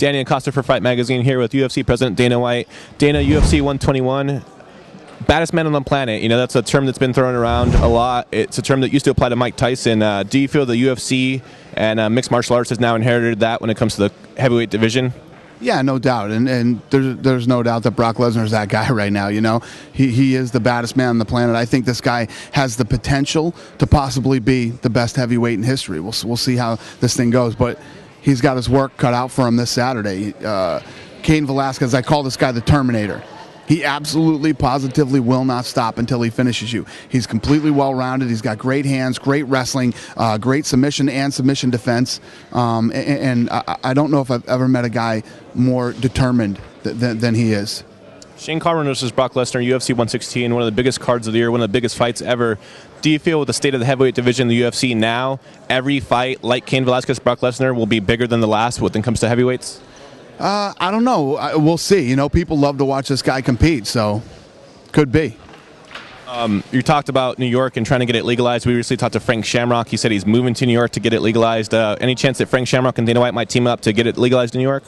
Danny Acosta for Fight Magazine here with UFC President Dana White. Dana, UFC 121, baddest man on the planet. You know, that's a term that's been thrown around a lot. It's a term that used to apply to Mike Tyson. Do you feel the UFC and mixed martial arts has now inherited that when it comes to the heavyweight division? Yeah, no doubt, and there's no doubt that Brock Lesnar is that guy right now. You know, he is the baddest man on the planet. I think this guy has the potential to possibly be the best heavyweight in history. We'll see how this thing goes, but he's got his work cut out for him this Saturday. Cain Velasquez, I call this guy the Terminator. He absolutely, positively will not stop until he finishes you. He's completely well-rounded. He's got great hands, great wrestling, great submission and submission defense. And I don't know if I've ever met a guy more determined than he is. Shane Carwin versus Brock Lesnar, UFC 116, one of the biggest cards of the year, one of the biggest fights ever. Do you feel with the state of the heavyweight division in the UFC now, every fight like Cain Velasquez, Brock Lesnar will be bigger than the last when it comes to heavyweights? I don't know. We'll see. You know, people love to watch this guy compete, so could be. You talked about New York and trying to get it legalized. We recently talked to Frank Shamrock. He said he's moving to New York to get it legalized. Any chance that Frank Shamrock and Dana White might team up to get it legalized in New York?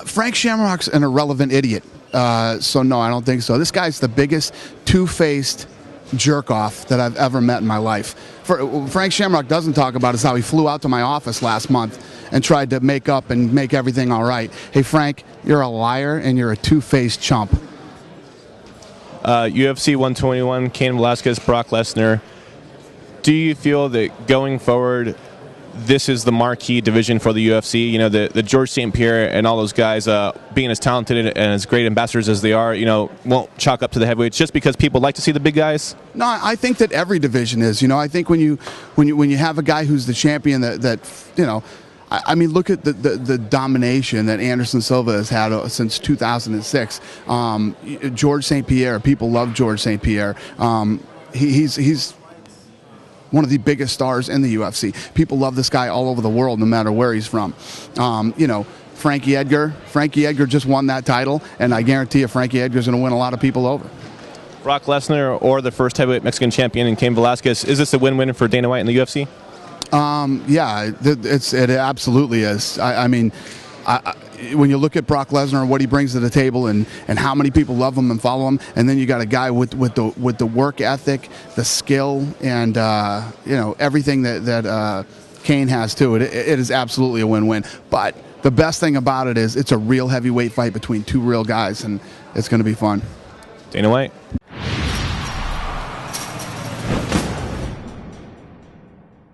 Frank Shamrock's an irrelevant idiot. So no, I don't think so. This guy's the biggest two-faced jerk-off that I've ever met in my life. Frank Shamrock doesn't talk about is how he flew out to my office last month and tried to make up and make everything all right. Hey, Frank, you're a liar and you're a two-faced chump. UFC 121, Cain Velasquez, Brock Lesnar. Do you feel that going forward, this is the marquee division for the UFC? You know, the George St. Pierre and all those guys being as talented and as great ambassadors as they are, you know, won't chalk up to the heavyweights just because people like to see the big guys? No, I think that every division is. You know, I think when you have a guy who's the champion that you know, I mean, look at the domination that Anderson Silva has had since 2006. George St. Pierre, people love George St. Pierre. He's one of the biggest stars in the UFC. People love this guy all over the world, no matter where he's from. You know, Frankie Edgar just won that title, and I guarantee you Frankie Edgar's going to win a lot of people over. Brock Lesnar or the first heavyweight Mexican champion in Cain Velasquez, is this a win-win for Dana White and the UFC? Yeah, it absolutely is. I mean, when you look at Brock Lesnar and what he brings to the table and how many people love him and follow him, and then you got a guy with the work ethic, the skill, and you know, everything that Cain has too. It is absolutely a win-win. But the best thing about it is it's a real heavyweight fight between two real guys, and it's going to be fun. Dana White.